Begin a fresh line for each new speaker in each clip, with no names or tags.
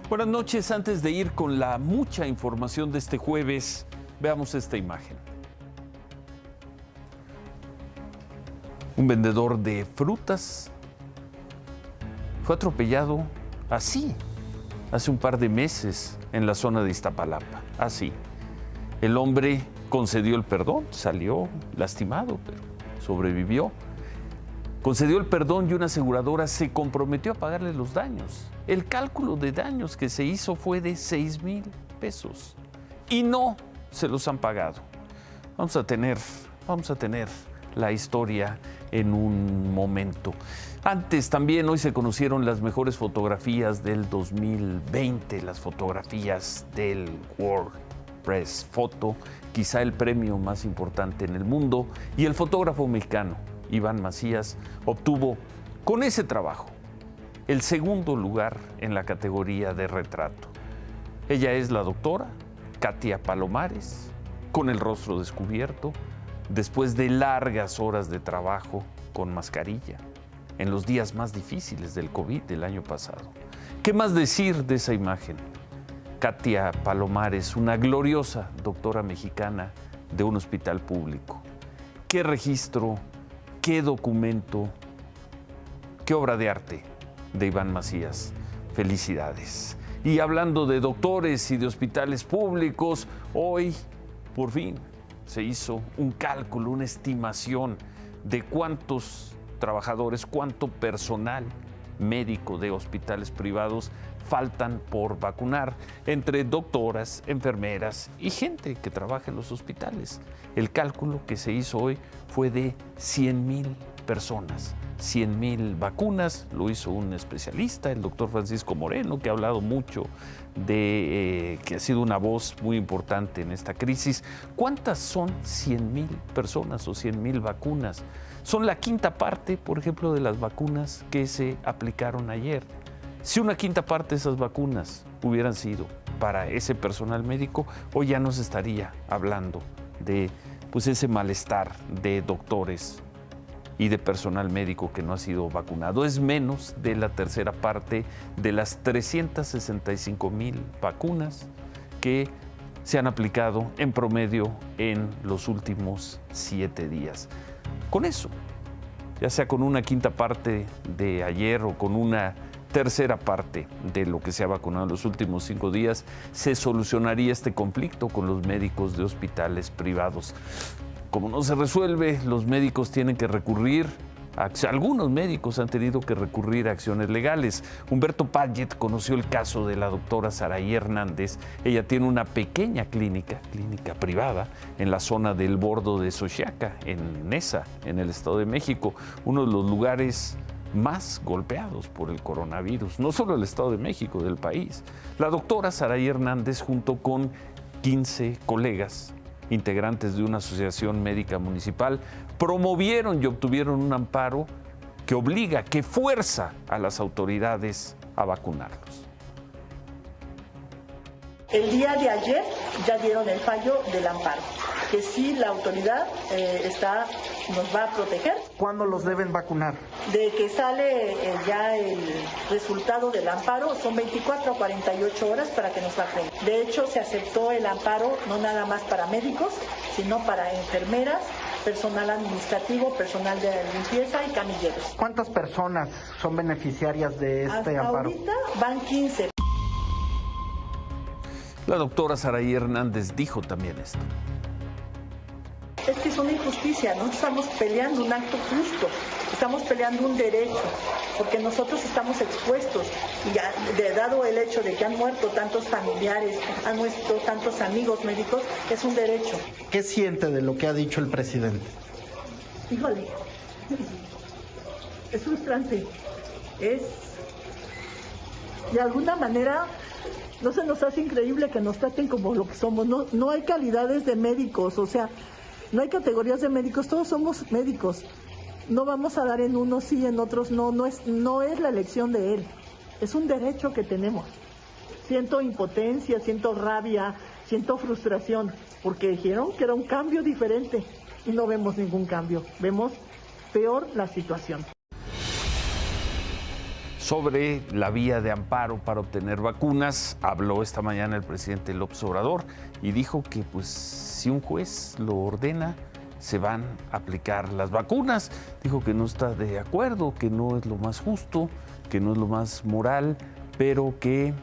Buenas noches. Antes de ir con la mucha información de este jueves, veamos esta imagen. Un vendedor de frutas fue atropellado así, hace un par de meses en la zona de Iztapalapa. Así. El hombre concedió el perdón, salió lastimado, pero sobrevivió. Concedió el perdón y una aseguradora se comprometió a pagarle los daños. El cálculo de daños que se hizo fue de 6,000 pesos y no se los han pagado. Vamos a tener la historia en un momento. Antes también, hoy se conocieron las mejores fotografías del 2020, las fotografías del World Press Photo, quizá el premio más importante en el mundo, y el fotógrafo mexicano Iván Macías obtuvo con ese trabajo el segundo lugar en la categoría de retrato. Ella es la doctora Katia Palomares, con el rostro descubierto, después de largas horas de trabajo con mascarilla, en los días más difíciles del COVID del año pasado. ¿Qué más decir de esa imagen? Katia Palomares, una gloriosa doctora mexicana de un hospital público. ¿Qué registro? ¿Qué documento? ¿Qué obra de arte de Iván Macías? Felicidades. Y hablando de doctores y de hospitales públicos, hoy, por fin, se hizo un cálculo, una estimación de cuántos trabajadores, cuánto personal médico de hospitales privados faltan por vacunar, entre doctoras, enfermeras y gente que trabaja en los hospitales. El cálculo que se hizo hoy fue de 100,000 personas, 100,000 vacunas. Lo hizo un especialista, el doctor Francisco Moreno, que ha hablado mucho de que ha sido una voz muy importante en esta crisis. ¿Cuántas son 100,000 personas o 100,000 vacunas? Son la quinta parte, por ejemplo, de las vacunas que se aplicaron ayer. Si una quinta parte de esas vacunas hubieran sido para ese personal médico, hoy ya no se estaría hablando de ese malestar de doctores y de personal médico que no ha sido vacunado. Es menos de la tercera parte de las 365,000 vacunas que se han aplicado en promedio en los últimos 7 días. Con eso, ya sea con una quinta parte de ayer o con una tercera parte de lo que se ha vacunado en los últimos 5 días, se solucionaría este conflicto con los médicos de hospitales privados. Como no se resuelve, los médicos tienen que recurrir, algunos médicos han tenido que recurrir a acciones legales. Humberto Padgett conoció el caso de la doctora Saraí Hernández. Ella tiene una pequeña clínica privada, en la zona del Bordo de Xochiaca, en Nesa, en el Estado de México, uno de los lugares más golpeados por el coronavirus, no solo el Estado de México, del país. La doctora Saraí Hernández, junto con 15 colegas, integrantes de una asociación médica municipal, promovieron y obtuvieron un amparo que obliga, que fuerza a las autoridades a vacunarlos.
El día de ayer ya dieron el fallo del amparo, que sí la autoridad nos va a proteger.
¿Cuándo los deben vacunar?
De que sale ya el resultado del amparo, son 24 a 48 horas para que nos vacunen. De hecho, se aceptó el amparo no nada más para médicos, sino para enfermeras, personal administrativo, personal de limpieza y camilleros.
¿Cuántas personas son beneficiarias de este amparo?
Ahorita van 15.
La doctora Saraí Hernández dijo también esto.
Es que es una injusticia, no estamos peleando un acto justo, estamos peleando un derecho, porque nosotros estamos expuestos, y ya, dado el hecho de que han muerto tantos familiares, han muerto tantos amigos médicos, es un derecho.
¿Qué siente de lo que ha dicho el presidente?
Híjole, es frustrante, de alguna manera no se nos hace increíble que nos traten como lo que somos, no hay calidades de médicos, o sea, no hay categorías de médicos, todos somos médicos. No vamos a dar en unos sí, en otros no, no es la elección de él, es un derecho que tenemos. Siento impotencia, siento rabia, siento frustración, porque dijeron que era un cambio diferente y no vemos ningún cambio, vemos peor la situación.
sobre la vía de amparo para obtener vacunas, habló esta mañana el presidente López Obrador y dijo que pues si un juez lo ordena, se van a aplicar las vacunas. Dijo que no está de acuerdo, que no es lo más justo, que no es lo más moral, pero que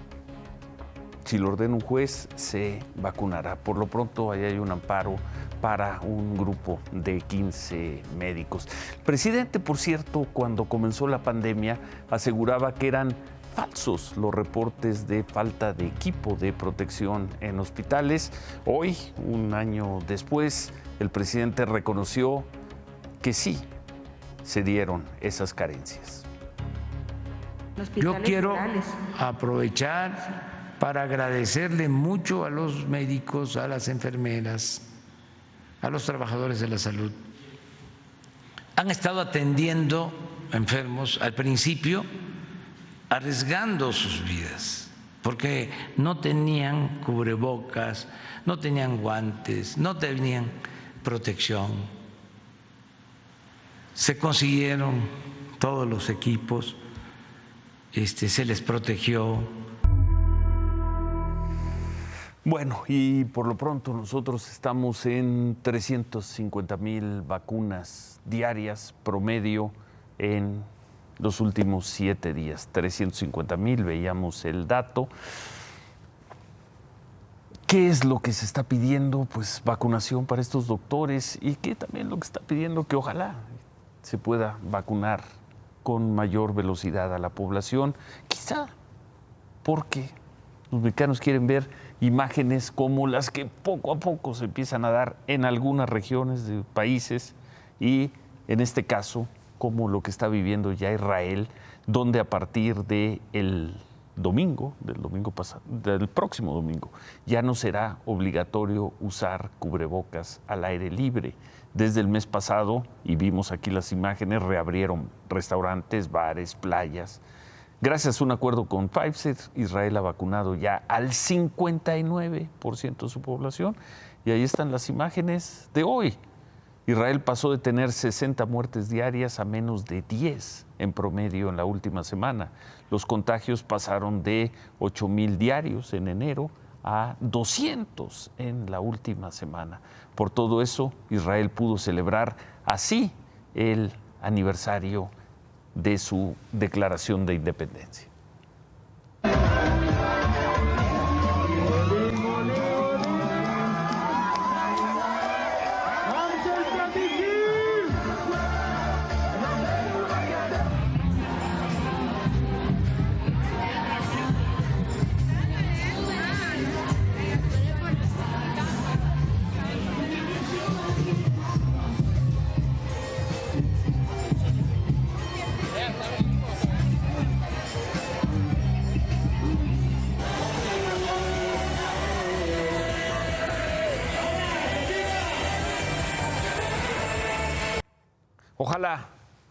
si lo ordena un juez, se vacunará. Por lo pronto, ahí hay un amparo para un grupo de 15 médicos. El presidente, por cierto, cuando comenzó la pandemia, aseguraba que eran falsos los reportes de falta de equipo de protección en hospitales. Hoy, un año después, el presidente reconoció que sí se dieron esas carencias.
Yo quiero aprovechar para agradecerle mucho a los médicos, a las enfermeras, a los trabajadores de la salud. Han estado atendiendo enfermos al principio, arriesgando sus vidas, porque no tenían cubrebocas, no tenían guantes, no tenían protección. Se consiguieron todos los equipos, se les protegió.
Bueno, y por lo pronto nosotros estamos en 350,000 vacunas diarias promedio en los últimos 7 días. 350,000, veíamos el dato. ¿Qué es lo que se está pidiendo? Pues vacunación para estos doctores y que también lo que está pidiendo que ojalá se pueda vacunar con mayor velocidad a la población, quizá porque los mexicanos quieren ver imágenes como las que poco a poco se empiezan a dar en algunas regiones de países y en este caso como lo que está viviendo ya Israel, donde a partir del domingo pasado, del próximo domingo, ya no será obligatorio usar cubrebocas al aire libre. Desde el mes pasado, y vimos aquí las imágenes, reabrieron restaurantes, bares, playas. Gracias a un acuerdo con Pfizer, Israel ha vacunado ya al 59% de su población y ahí están las imágenes de hoy. Israel pasó de tener 60 muertes diarias a menos de 10 en promedio en la última semana. Los contagios pasaron de 8,000 diarios en enero a 200 en la última semana. Por todo eso, Israel pudo celebrar así el aniversario de su declaración de independencia.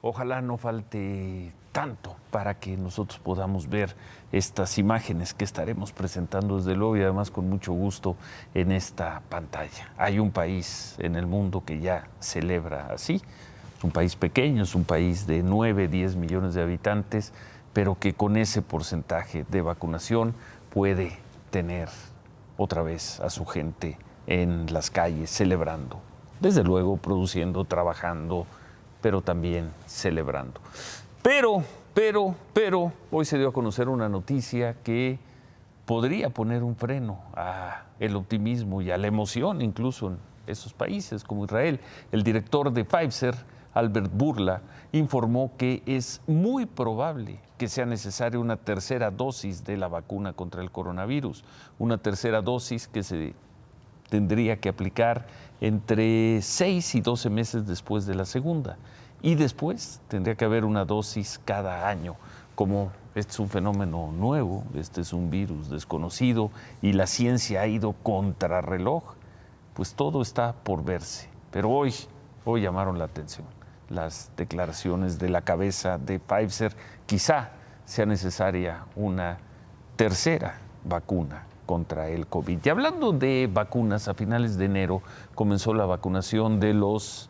Ojalá no falte tanto para que nosotros podamos ver estas imágenes que estaremos presentando desde luego y además con mucho gusto en esta pantalla. Hay un país en el mundo que ya celebra así, es un país pequeño, es un país de 9, 10 millones de habitantes, pero que con ese porcentaje de vacunación puede tener otra vez a su gente en las calles celebrando, desde luego produciendo, trabajando, pero también celebrando. Pero, hoy se dio a conocer una noticia que podría poner un freno al optimismo y a la emoción incluso en esos países como Israel. El director de Pfizer, Albert Bourla, informó que es muy probable que sea necesaria una tercera dosis de la vacuna contra el coronavirus, una tercera dosis que se tendría que aplicar entre 6 y 12 meses después de la segunda. Y después tendría que haber una dosis cada año. Como este es un fenómeno nuevo, este es un virus desconocido y la ciencia ha ido contrarreloj, pues todo está por verse. Pero hoy llamaron la atención las declaraciones de la cabeza de Pfizer. Quizá sea necesaria una tercera vacuna contra el COVID. Y hablando de vacunas, a finales de enero comenzó la vacunación de los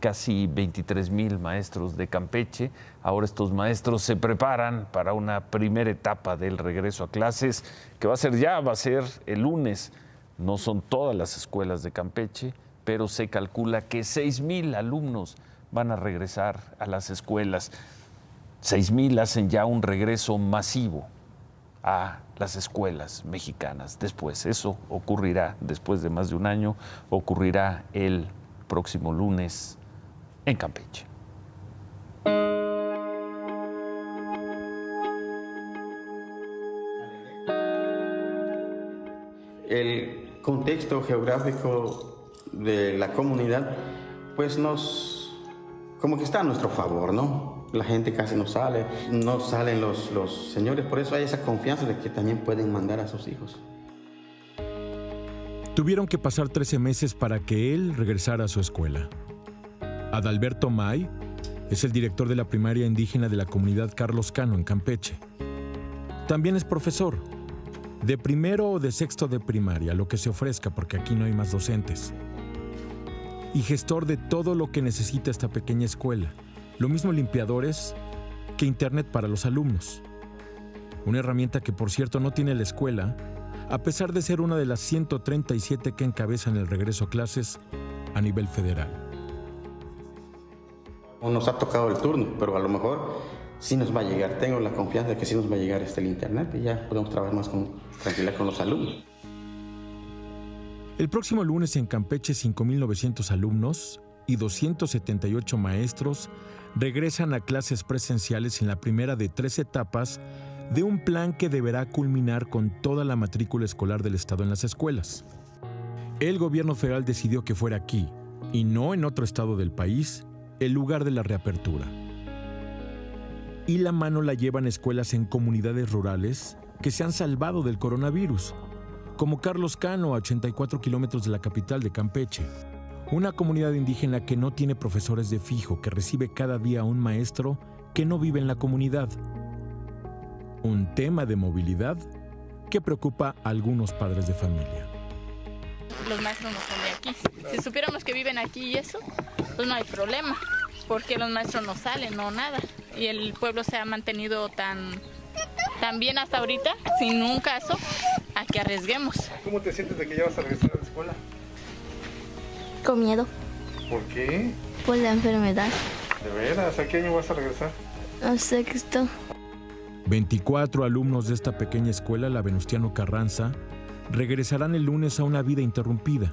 casi 23,000 maestros de Campeche. Ahora estos maestros se preparan para una primera etapa del regreso a clases, que va a ser el lunes. No son todas las escuelas de Campeche, pero se calcula que 6,000 alumnos van a regresar a las escuelas. 6,000 hacen ya un regreso masivo a las escuelas mexicanas. Después, eso ocurrirá después de más de un año, ocurrirá el próximo lunes en Campeche.
El contexto geográfico de la comunidad, pues como que está a nuestro favor, ¿no? La gente casi no salen los señores, por eso hay esa confianza de que también pueden mandar a sus hijos.
Tuvieron que pasar 13 meses para que él regresara a su escuela. Adalberto May es el director de la primaria indígena de la comunidad Carlos Cano en Campeche. También es profesor, de primero o de sexto de primaria, lo que se ofrezca porque aquí no hay más docentes. Y gestor de todo lo que necesita esta pequeña escuela. Lo mismo limpiadores que internet para los alumnos. Una herramienta que, por cierto, no tiene la escuela, a pesar de ser una de las 137 que encabezan el regreso a clases a nivel federal.
Nos ha tocado el turno, pero a lo mejor sí nos va a llegar. Tengo la confianza de que sí nos va a llegar el internet y ya podemos trabajar más tranquila con los alumnos.
El próximo lunes en Campeche, 5,900 alumnos y 278 maestros regresan a clases presenciales en la primera de 3 etapas de un plan que deberá culminar con toda la matrícula escolar del Estado en las escuelas. El gobierno federal decidió que fuera aquí, y no en otro estado del país, el lugar de la reapertura. Y la mano la llevan escuelas en comunidades rurales que se han salvado del coronavirus, como Carlos Cano, a 84 kilómetros de la capital de Campeche. Una comunidad indígena que no tiene profesores de fijo, que recibe cada día a un maestro que no vive en la comunidad. Un tema de movilidad que preocupa a algunos padres de familia.
Los maestros no son de aquí. Si supiéramos que viven aquí y eso, pues no hay problema, porque los maestros no salen, no nada. Y el pueblo se ha mantenido tan bien hasta ahorita, sin un caso, a que arriesguemos.
¿Cómo te sientes de que ya vas a regresar a la escuela?
Con miedo.
¿Por qué?
Por la enfermedad.
¿De veras? ¿A qué año vas a regresar?
A sexto.
24 alumnos de esta pequeña escuela, la Venustiano Carranza, regresarán el lunes a una vida interrumpida.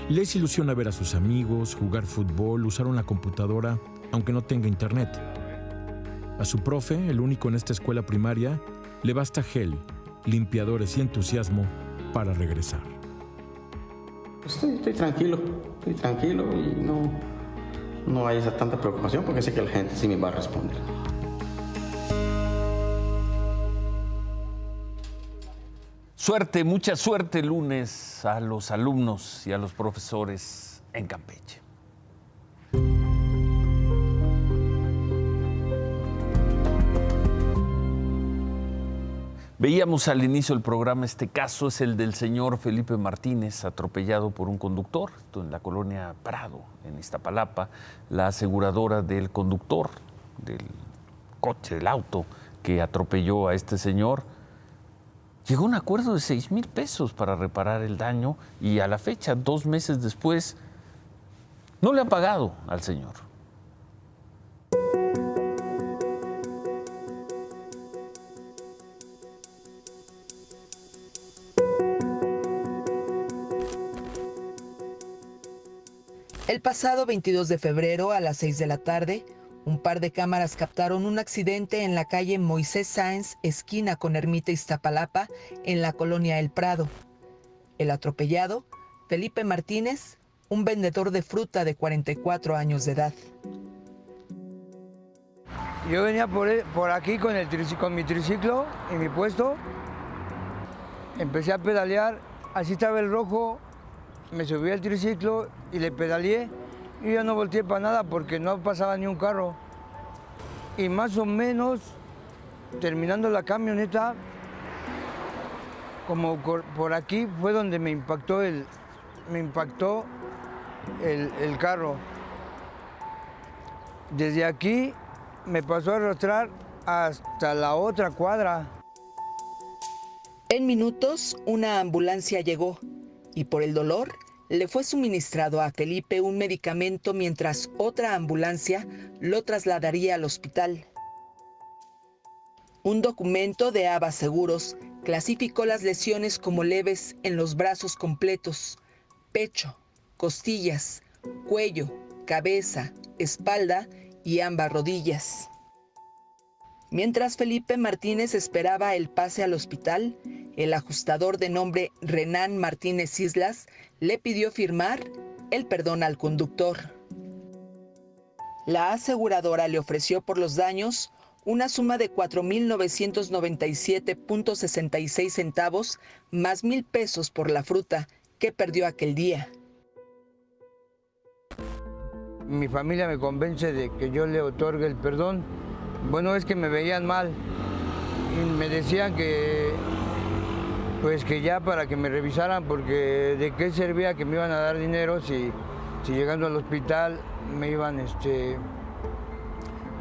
Les ilusiona ver a sus amigos, jugar fútbol, usar una computadora, aunque no tenga internet. A su profe, el único en esta escuela primaria, le basta gel, limpiadores y entusiasmo para regresar.
Estoy tranquilo y no hay esa tanta preocupación porque sé que la gente sí me va a responder.
Suerte, mucha suerte el lunes a los alumnos y a los profesores en Campeche. Veíamos al inicio del programa, este caso es el del señor Felipe Martínez, atropellado por un conductor, esto en la colonia Prado, en Iztapalapa. La aseguradora del conductor, del coche, del auto que atropelló a este señor, llegó a un acuerdo de 6,000 pesos para reparar el daño y a la fecha, 2 meses después, no le han pagado al señor.
El pasado 22 de febrero a las 6 de la tarde, un par de cámaras captaron un accidente en la calle Moisés Sáenz, esquina con Ermita Iztapalapa, en la colonia El Prado. El atropellado, Felipe Martínez, un vendedor de fruta de 44 años de edad.
Yo venía por aquí con mi triciclo y mi puesto. Empecé a pedalear, así estaba el rojo, me subí al triciclo y le pedaleé. Yo ya no volteé para nada porque no pasaba ni un carro. Y más o menos, terminando la camioneta, como por aquí fue donde me impactó el carro. Desde aquí me pasó a arrastrar hasta la otra cuadra.
En minutos, una ambulancia llegó y por el dolor le fue suministrado a Felipe un medicamento mientras otra ambulancia lo trasladaría al hospital. Un documento de Ava Seguros clasificó las lesiones como leves en los brazos completos, pecho, costillas, cuello, cabeza, espalda y ambas rodillas. Mientras Felipe Martínez esperaba el pase al hospital, el ajustador de nombre Renan Martínez Islas le pidió firmar el perdón al conductor. La aseguradora le ofreció por los daños una suma de 4,997.66 centavos más 1,000 pesos por la fruta que perdió aquel día.
Mi familia me convence de que yo le otorgue el perdón. Bueno, es que me veían mal y me decían que pues que ya para que me revisaran, porque de qué servía que me iban a dar dinero si llegando al hospital me iban,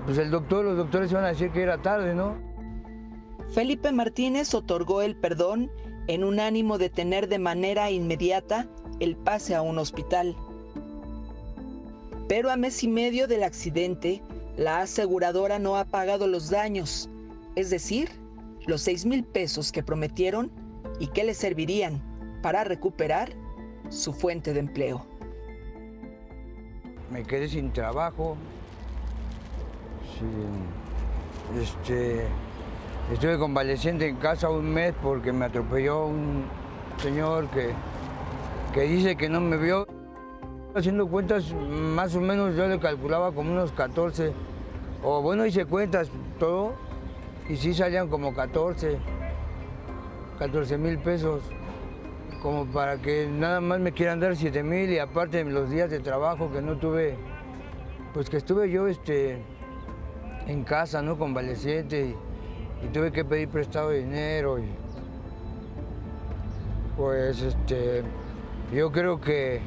pues los doctores iban a decir que era tarde, ¿no?
Felipe Martínez otorgó el perdón en un ánimo de tener de manera inmediata el pase a un hospital. Pero a mes y medio del accidente, la aseguradora no ha pagado los daños, es decir, los 6,000 pesos que prometieron y que le servirían para recuperar su fuente de empleo.
Me quedé sin trabajo, estuve convaleciente en casa un mes porque me atropelló un señor que dice que no me vio. Haciendo cuentas, más o menos yo le calculaba como unos 14, o bueno, hice cuentas todo y sí salían como 14,000 pesos, como para que nada más me quieran dar 7,000 y aparte los días de trabajo que no tuve, pues que estuve yo en casa, ¿no? Convaleciente y tuve que pedir prestado dinero y pues yo creo que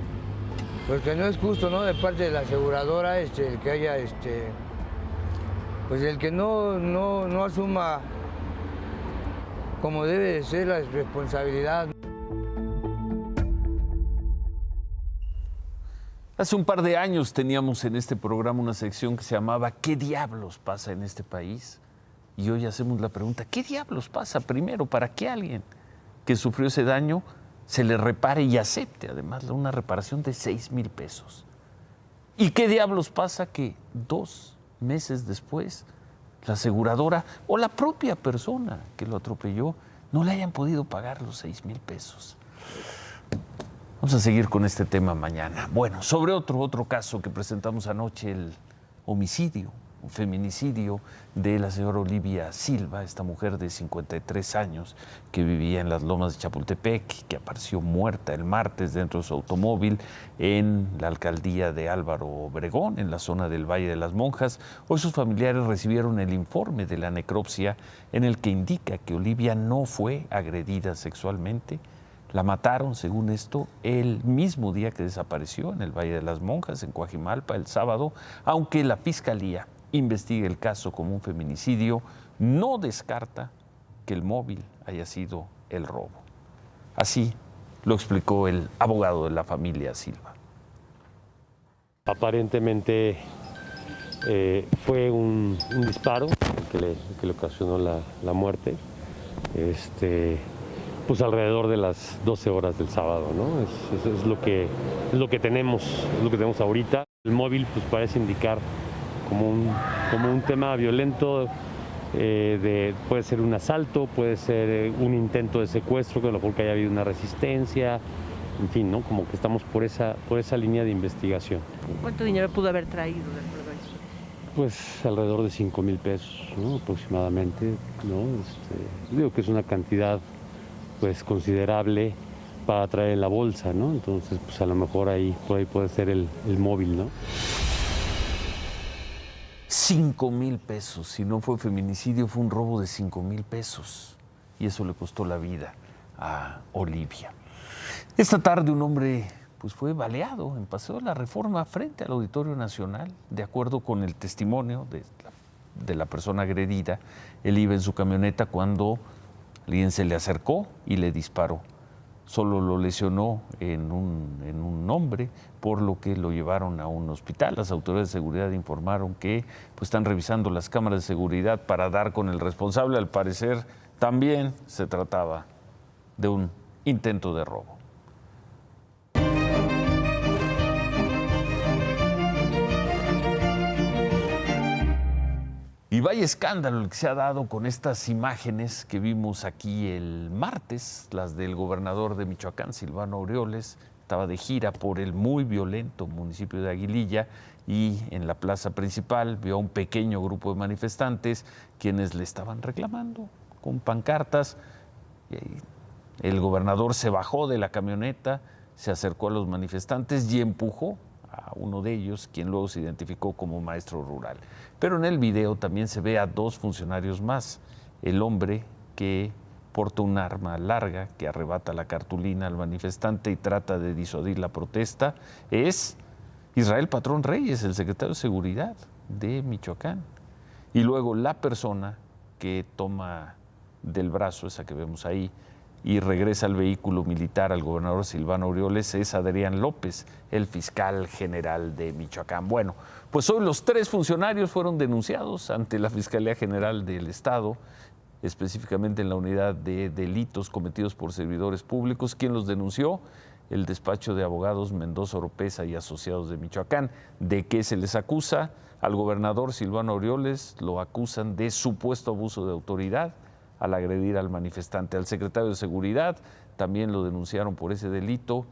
pues que no es justo, ¿no? De parte de la aseguradora el que haya pues el que no asuma como debe de ser la responsabilidad.
Hace un par de años teníamos en este programa una sección que se llamaba ¿Qué diablos pasa en este país? Y hoy hacemos la pregunta, ¿qué diablos pasa primero para que alguien que sufrió ese daño se le repare y acepte además una reparación de 6,000 pesos? ¿Y qué diablos pasa que 2 meses después la aseguradora o la propia persona que lo atropelló no le hayan podido pagar los 6,000 pesos? Vamos a seguir con este tema mañana. Bueno, sobre otro caso que presentamos anoche, el homicidio, un feminicidio de la señora Olivia Silva, esta mujer de 53 años que vivía en las Lomas de Chapultepec, que apareció muerta el martes dentro de su automóvil en la alcaldía de Álvaro Obregón, en la zona del Valle de las Monjas. Hoy sus familiares recibieron el informe de la necropsia en el que indica que Olivia no fue agredida sexualmente. La mataron, según esto, el mismo día que desapareció en el Valle de las Monjas, en Coajimalpa, el sábado, aunque la Fiscalía investiga el caso como un feminicidio, no descarta que el móvil haya sido el robo. Así lo explicó el abogado de la familia Silva.
Aparentemente fue un disparo que le ocasionó la muerte, pues alrededor de las 12 horas del sábado, ¿no? Es lo que tenemos, ahorita. El móvil pues parece indicar como un tema violento, puede ser un asalto, puede ser un intento de secuestro, que a lo mejor que haya habido una resistencia, en fin, ¿no? Como que estamos por esa línea de investigación.
¿Cuánto dinero pudo haber traído de acuerdo a eso?
Pues alrededor de 5,000 pesos, ¿no? Aproximadamente, ¿no? Digo que es una cantidad pues considerable para traer en la bolsa, ¿no? Entonces, pues a lo mejor por ahí puede ser el móvil, ¿no?
5,000 pesos. Si no fue feminicidio, fue un robo de 5,000 pesos. Y eso le costó la vida a Olivia. Esta tarde un hombre pues fue baleado en Paseo de la Reforma frente al Auditorio Nacional. De acuerdo con el testimonio de la persona agredida, él iba en su camioneta cuando alguien se le acercó y le disparó. Solo lo lesionó en un hombre, por lo que lo llevaron a un hospital. Las autoridades de seguridad informaron que pues, están revisando las cámaras de seguridad para dar con el responsable. Al parecer también se trataba de un intento de robo. Y vaya escándalo el que se ha dado con estas imágenes que vimos aquí el martes, las del gobernador de Michoacán, Silvano Aureoles. Estaba de gira por el muy violento municipio de Aguililla y en la plaza principal vio a un pequeño grupo de manifestantes quienes le estaban reclamando con pancartas. Y el gobernador se bajó de la camioneta, se acercó a los manifestantes y empujó a uno de ellos, quien luego se identificó como maestro rural. Pero en el video también se ve a dos funcionarios más. El hombre que porta un arma larga que arrebata la cartulina al manifestante y trata de disuadir la protesta es Israel Patrón Reyes, el secretario de Seguridad de Michoacán. Y luego la persona que toma del brazo, esa que vemos ahí, y regresa al vehículo militar al gobernador Silvano Aureoles es Adrián López, el fiscal general de Michoacán. Bueno, pues hoy los tres funcionarios fueron denunciados ante la Fiscalía General del Estado, específicamente en la unidad de delitos cometidos por servidores públicos. ¿Quién los denunció? El despacho de abogados Mendoza Oropesa y Asociados de Michoacán. ¿De qué se les acusa? Al gobernador Silvano Aureoles lo acusan de supuesto abuso de autoridad al agredir al manifestante. Al secretario de Seguridad también lo denunciaron por ese delito,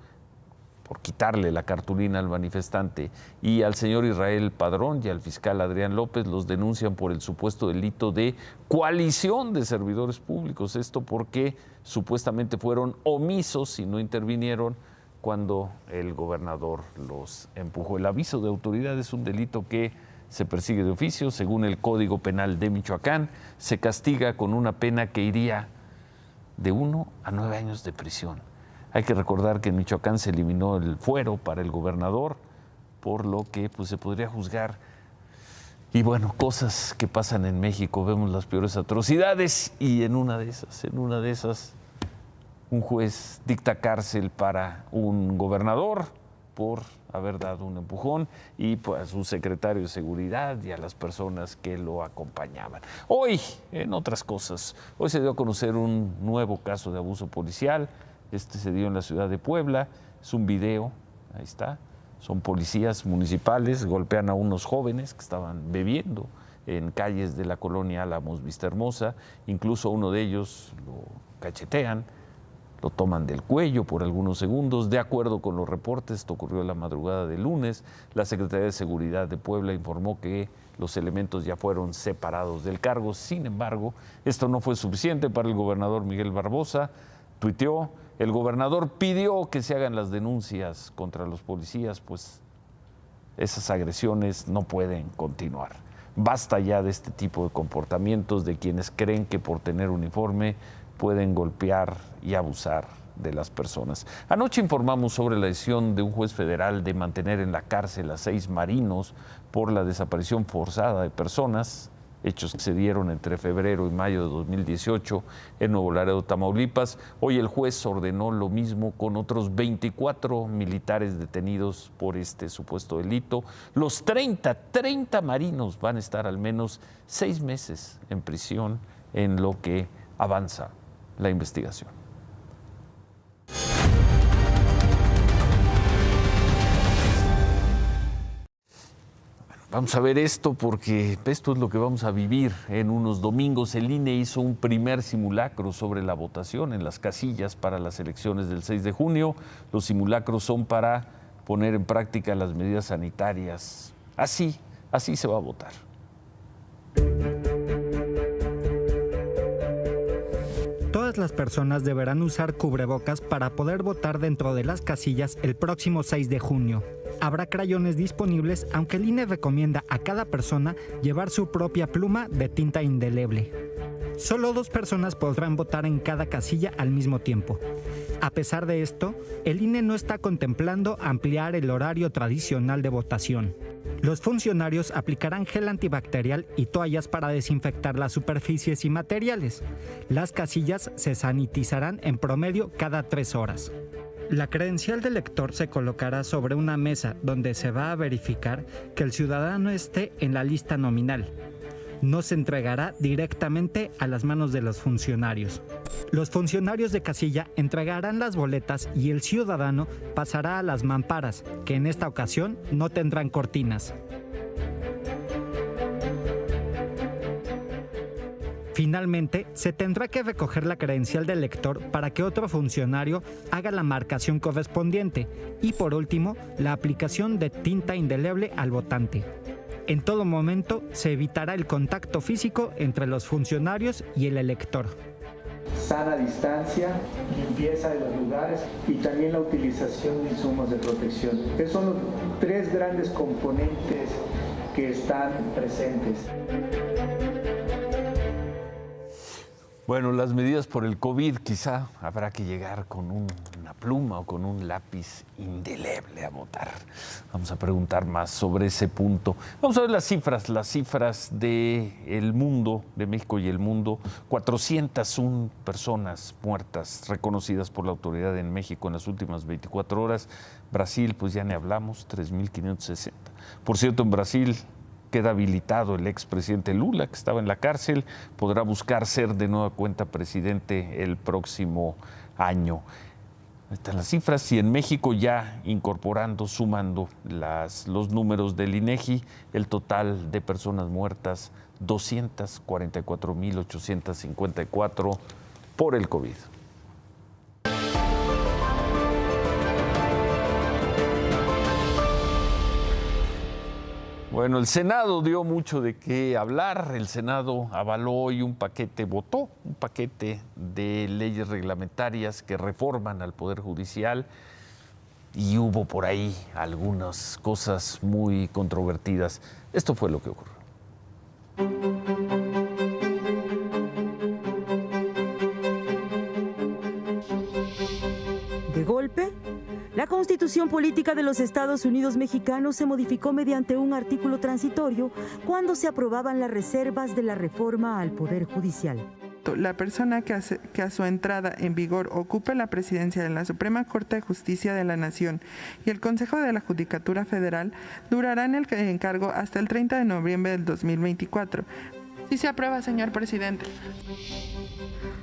por quitarle la cartulina al manifestante. Y al señor Israel Padrón y al fiscal Adrián López los denuncian por el supuesto delito de coalición de servidores públicos. Esto porque supuestamente fueron omisos y no intervinieron cuando el gobernador los empujó. El aviso de autoridad es un delito que se persigue de oficio, según el Código Penal de Michoacán, se castiga con una pena que iría de 1 a 9 años de prisión. Hay que recordar que en Michoacán se eliminó el fuero para el gobernador, por lo que pues, se podría juzgar. Y bueno, cosas que pasan en México, vemos las peores atrocidades y en una de esas, un juez dicta cárcel para un gobernador por haber dado un empujón y pues, a su secretario de Seguridad y a las personas que lo acompañaban. Hoy, en otras cosas, hoy se dio a conocer un nuevo caso de abuso policial. Este se dio en la ciudad de Puebla. Es un video, ahí está. Son policías municipales, golpean a unos jóvenes que estaban bebiendo en calles de la colonia Álamos Vistahermosa. Incluso a uno de ellos lo cachetean, lo toman del cuello por algunos segundos. De acuerdo con los reportes, esto ocurrió la madrugada del lunes. La Secretaría de Seguridad de Puebla informó que los elementos ya fueron separados del cargo. Sin embargo, esto no fue suficiente para el gobernador Miguel Barbosa. Tuiteó: el gobernador pidió que se hagan las denuncias contra los policías, pues esas agresiones no pueden continuar. Basta ya de este tipo de comportamientos de quienes creen que por tener uniforme pueden golpear y abusar de las personas. Anoche informamos sobre la decisión de un juez federal de mantener en la cárcel a 6 marinos por la desaparición forzada de personas, hechos que se dieron entre febrero y mayo de 2018 en Nuevo Laredo, Tamaulipas. Hoy el juez ordenó lo mismo con otros 24 militares detenidos por este supuesto delito. Los 30 marinos van a estar al menos 6 meses en prisión en lo que avanza la investigación. Vamos a ver esto porque esto es lo que vamos a vivir en unos domingos. El INE hizo un primer simulacro sobre la votación en las casillas para las elecciones del 6 de junio. Los simulacros son para poner en práctica las medidas sanitarias. Así se va a votar.
Todas las personas deberán usar cubrebocas para poder votar dentro de las casillas el próximo 6 de junio. Habrá crayones disponibles, aunque el INE recomienda a cada persona llevar su propia pluma de tinta indeleble. Solo 2 personas podrán votar en cada casilla al mismo tiempo. A pesar de esto, el INE no está contemplando ampliar el horario tradicional de votación. Los funcionarios aplicarán gel antibacterial y toallas para desinfectar las superficies y materiales. Las casillas se sanitizarán en promedio cada 3 horas. La credencial del lector se colocará sobre una mesa donde se va a verificar que el ciudadano esté en la lista nominal. No se entregará directamente a las manos de los funcionarios. Los funcionarios de casilla entregarán las boletas y el ciudadano pasará a las mamparas, que en esta ocasión no tendrán cortinas. Finalmente, se tendrá que recoger la credencial del lector para que otro funcionario haga la marcación correspondiente y, por último, la aplicación de tinta indeleble al votante. En todo momento se evitará el contacto físico entre los funcionarios y el elector.
Sana distancia, limpieza de los lugares y también la utilización de insumos de protección. Esos son los 3 grandes componentes que están presentes.
Bueno, las medidas por el COVID, quizá habrá que llegar con una pluma o con un lápiz indeleble a votar. Vamos a preguntar más sobre ese punto. Vamos a ver las cifras del mundo, de México y el mundo. 401 personas muertas reconocidas por la autoridad en México en las últimas 24 horas. Brasil, pues ya ni hablamos, 3.560. Por cierto, en Brasil queda habilitado el expresidente Lula, que estaba en la cárcel, podrá buscar ser de nueva cuenta presidente el próximo año. Ahí están las cifras, y en México ya incorporando, sumando los números del INEGI, el total de personas muertas, 244.854 por el COVID. Bueno, el Senado dio mucho de qué hablar. El Senado avaló hoy votó un paquete de leyes reglamentarias que reforman al Poder Judicial, y hubo por ahí algunas cosas muy controvertidas. Esto fue lo que ocurrió.
De golpe, la Constitución Política de los Estados Unidos Mexicanos se modificó mediante un artículo transitorio cuando se aprobaban las reservas de la reforma al Poder Judicial.
La persona que a su entrada en vigor ocupe la presidencia de la Suprema Corte de Justicia de la Nación y el Consejo de la Judicatura Federal durará en el encargo hasta el 30 de noviembre del 2024. Sí se aprueba, señor presidente.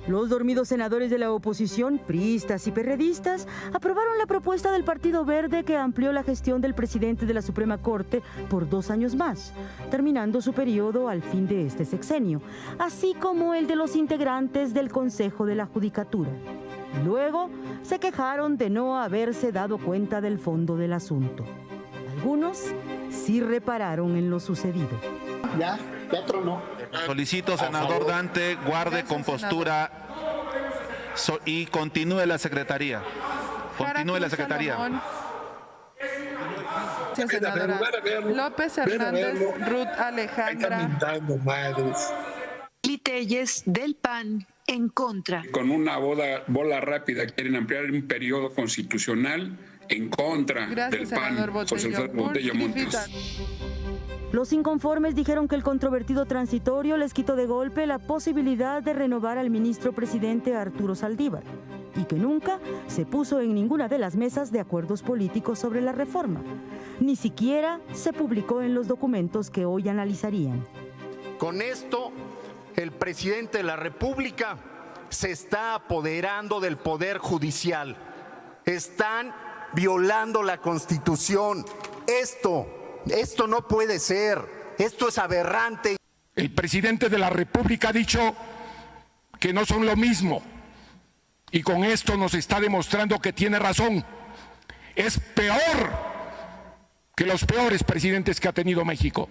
Los dormidos senadores de la oposición, priistas y perredistas, aprobaron la propuesta del Partido Verde que amplió la gestión del presidente de la Suprema Corte por 2 años más, terminando su periodo al fin de este sexenio, así como el de los integrantes del Consejo de la Judicatura. Luego se quejaron de no haberse dado cuenta del fondo del asunto. Algunos sí repararon en lo sucedido.
Ya tronó.
Solicito, senador Dante, guarde compostura y continúe la secretaría. Continúe la secretaría.
Senadora López Hernández, Ruth Alejandra.
Y Telles del PAN en contra.
Con una bola rápida quieren ampliar un periodo constitucional en contra del PAN. Botella Montes.
Los inconformes dijeron que el controvertido transitorio les quitó de golpe la posibilidad de renovar al ministro presidente Arturo Saldívar y que nunca se puso en ninguna de las mesas de acuerdos políticos sobre la reforma. Ni siquiera se publicó en los documentos que hoy analizarían.
Con esto, el presidente de la República se está apoderando del Poder Judicial. Están violando la Constitución. Esto no puede ser, esto es aberrante.
El presidente de la República ha dicho que no son lo mismo y con esto nos está demostrando que tiene razón. Es peor que los peores presidentes que ha tenido México.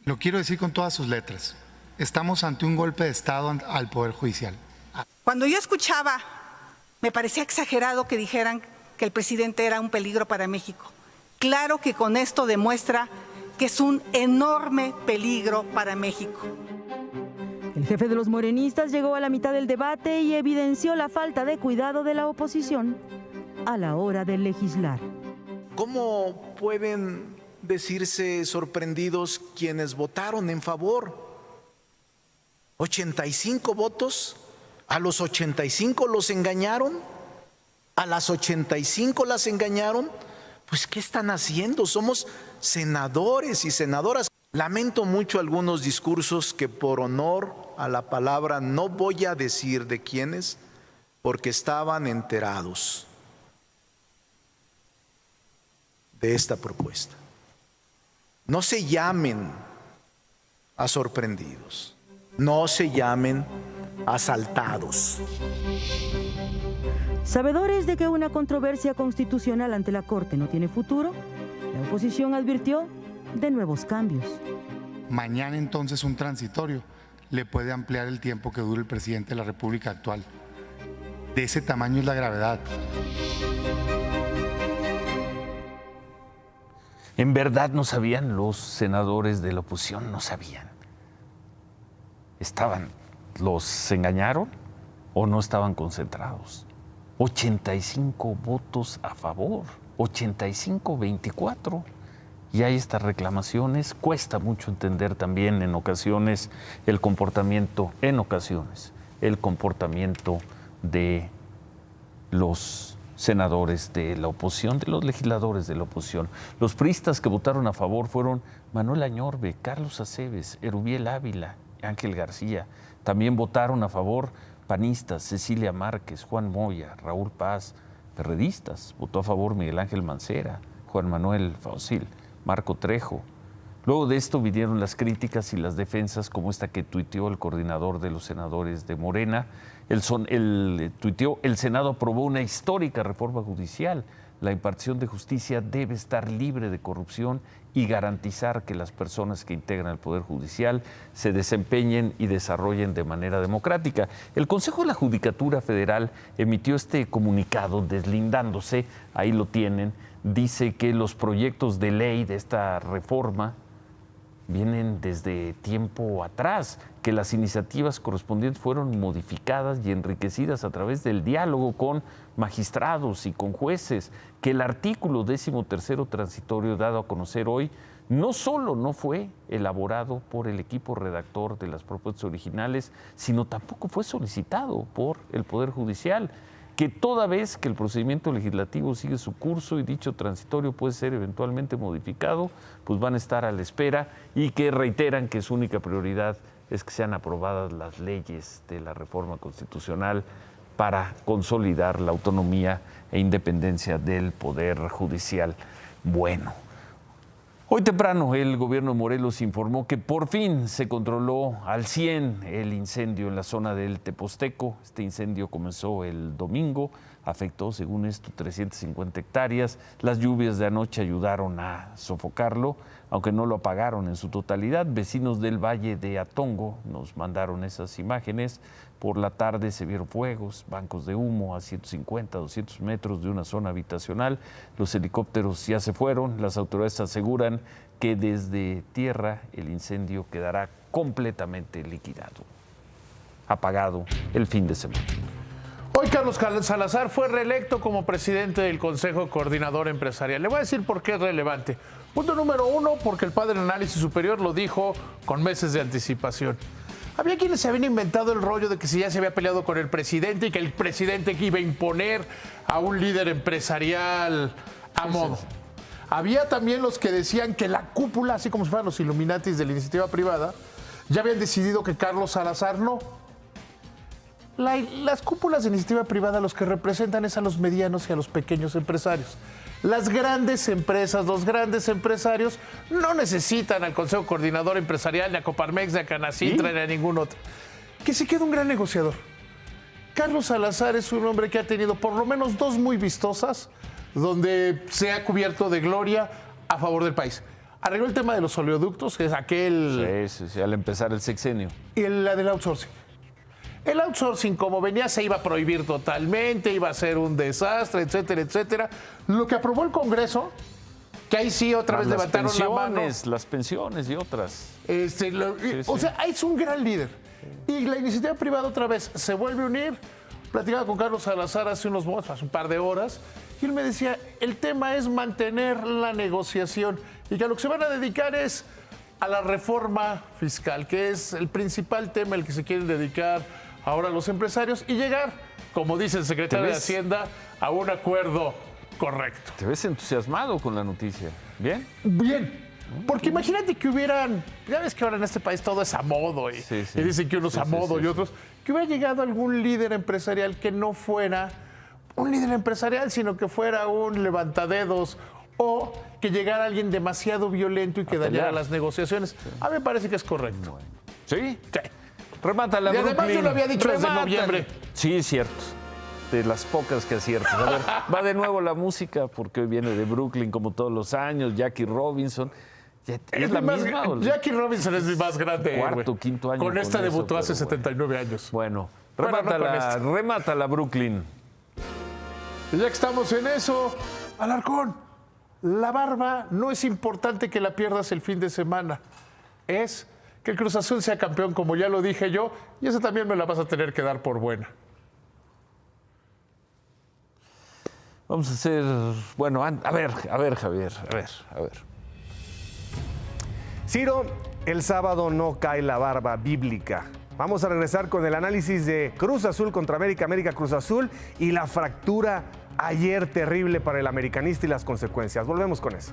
Lo quiero decir con todas sus letras. Estamos ante un golpe de Estado al Poder Judicial.
Cuando yo escuchaba, me parecía exagerado que dijeran que el presidente era un peligro para México. Claro que con esto demuestra que es un enorme peligro para México.
El jefe de los morenistas llegó a la mitad del debate y evidenció la falta de cuidado de la oposición a la hora de legislar.
¿Cómo pueden decirse sorprendidos quienes votaron en favor? 85 votos, ¿a los 85 los engañaron? ¿A las 85 las engañaron? Pues ¿qué están haciendo? Somos senadores y senadoras. Lamento mucho algunos discursos que por honor a la palabra no voy a decir de quiénes, porque estaban enterados de esta propuesta. No se llamen a sorprendidos, no se llamen asaltados.
Sabedores de que una controversia constitucional ante la Corte no tiene futuro, la oposición advirtió de nuevos cambios.
Mañana entonces un transitorio le puede ampliar el tiempo que dure el presidente de la República actual. De ese tamaño es la gravedad.
En verdad no sabían los senadores de la oposición, no sabían. ¿Los engañaron o no estaban concentrados? 85 votos a favor, 85-24. Y hay estas reclamaciones. Cuesta mucho entender también en ocasiones el comportamiento de los senadores de la oposición, de los legisladores de la oposición. Los priistas que votaron a favor fueron Manuel Añorbe, Carlos Aceves, Erubiel Ávila, Ángel García. También votaron a favor panistas, Cecilia Márquez, Juan Moya, Raúl Paz. Perredistas, votó a favor Miguel Ángel Mancera, Juan Manuel Faucil, Marco Trejo. Luego de esto vinieron las críticas y las defensas, como esta que tuiteó el coordinador de los senadores de Morena. Tuiteó: el Senado aprobó una histórica reforma judicial. La impartición de justicia debe estar libre de corrupción y garantizar que las personas que integran el Poder Judicial se desempeñen y desarrollen de manera democrática. El Consejo de la Judicatura Federal emitió este comunicado deslindándose, ahí lo tienen, dice que los proyectos de ley de esta reforma vienen desde tiempo atrás, que las iniciativas correspondientes fueron modificadas y enriquecidas a través del diálogo con magistrados y con jueces, que el artículo 13º transitorio dado a conocer hoy no solo no fue elaborado por el equipo redactor de las propuestas originales, sino tampoco fue solicitado por el Poder Judicial, que toda vez que el procedimiento legislativo sigue su curso y dicho transitorio puede ser eventualmente modificado, pues van a estar a la espera, y que reiteran que su única prioridad es que sean aprobadas las leyes de la reforma constitucional para consolidar la autonomía e independencia del Poder Judicial. Bueno, hoy temprano el gobierno de Morelos informó que por fin se controló al 100 el incendio en la zona del Teposteco. Este incendio comenzó el domingo, afectó, según esto, 350 hectáreas. Las lluvias de anoche ayudaron a sofocarlo, aunque no lo apagaron en su totalidad. Vecinos del Valle de Atongo nos mandaron esas imágenes. Por la tarde se vieron fuegos, bancos de humo a 150, 200 metros de una zona habitacional. Los helicópteros ya se fueron. Las autoridades aseguran que desde tierra el incendio quedará completamente liquidado, apagado el fin de semana.
Hoy Carlos Salazar fue reelecto como presidente del Consejo Coordinador Empresarial. Le voy a decir por qué es relevante. Punto número 1, porque el padre de análisis superior lo dijo con meses de anticipación. Había quienes se habían inventado el rollo de que si ya se había peleado con el presidente y que el presidente iba a imponer a un líder empresarial a modo. Había también los que decían que la cúpula, así como si fueran los Illuminatis de la iniciativa privada, ya habían decidido que Carlos Salazar no. Las cúpulas de iniciativa privada los que representan es a los medianos y a los pequeños empresarios. Las grandes empresas, los grandes empresarios no necesitan al Consejo Coordinador Empresarial, ni a Coparmex, ni a Canacintra, ni a ningún otro. Que se quede un gran negociador. Carlos Salazar es un hombre que ha tenido por lo menos 2 muy vistosas, donde se ha cubierto de gloria a favor del país. Arregló el tema de los oleoductos, que es aquel...
Sí, al empezar el sexenio.
Y la del outsourcing. El outsourcing, como venía, se iba a prohibir totalmente, iba a ser un desastre, etcétera, etcétera. Lo que aprobó el Congreso, que ahí sí otra vez levantaron la mano.
Las pensiones y otras.
O sea, es un gran líder. Y la iniciativa privada otra vez se vuelve a unir. Platicaba con Carlos Salazar hace un par de horas, y él me decía, el tema es mantener la negociación y que a lo que se van a dedicar es a la reforma fiscal, que es el principal tema al que se quieren dedicar ahora los empresarios y llegar, como dice el secretario de Hacienda, a un acuerdo correcto.
¿Te ves entusiasmado con la noticia? ¿Bien?
Bien. Porque imagínate que hubieran, ya ves que ahora en este país todo es a modo y dicen que unos a modo y otros, que hubiera llegado algún líder empresarial que no fuera un líder empresarial, sino que fuera un levantadedos o que llegara alguien demasiado violento y que dañara las negociaciones. A mí me parece que es correcto.
¿Sí? Sí. Remátala,
Brooklyn. Y además yo lo había dicho desde noviembre.
Sí, es cierto. De las pocas que aciertas. A ver, va de nuevo la música, porque hoy viene de Brooklyn, como todos los años, Jackie Robinson. ¿Es la misma?
Jackie Robinson es mi más grande.
Quinto año.
Con esta debutó hace 79 años.
Bueno, remátala, Brooklyn.
Y ya que estamos en eso, Alarcón, la barba no es importante que la pierdas el fin de semana. Es que el Cruz Azul sea campeón, como ya lo dije yo, y esa también me la vas a tener que dar por buena.
Vamos a hacer, bueno, a ver, Javier, a ver.
Ciro, el sábado no cae la barba bíblica. Vamos a regresar con el análisis de Cruz Azul contra América, América Cruz Azul y la fractura ayer terrible para el americanista y las consecuencias. Volvemos con eso.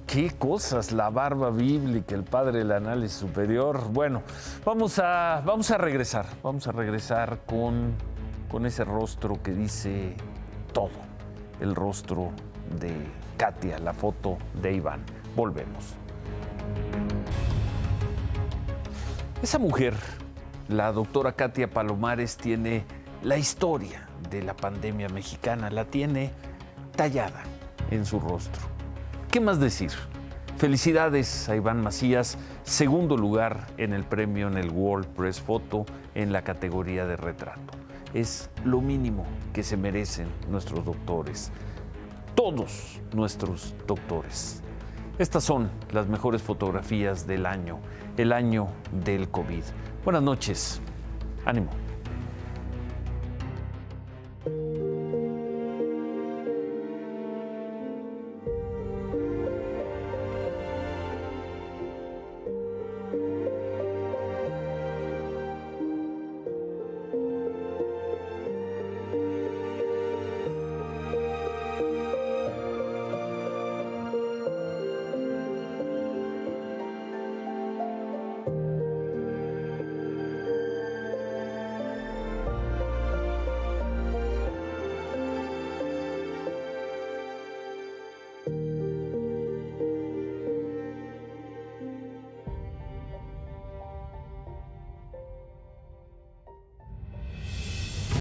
¿Qué cosas? La barba bíblica, el padre del análisis superior. Bueno, vamos a regresar. Vamos a regresar con ese rostro que dice todo. El rostro de Katia, la foto de Iván. Volvemos. Esa mujer, la doctora Katia Palomares, tiene la historia de la pandemia mexicana, la tiene tallada en su rostro. ¿Qué más decir? Felicidades a Iván Macías, segundo lugar en el premio en el World Press Photo en la categoría de retrato. Es lo mínimo que se merecen nuestros doctores, todos nuestros doctores. Estas son las mejores fotografías del año, el año del COVID. Buenas noches, ánimo.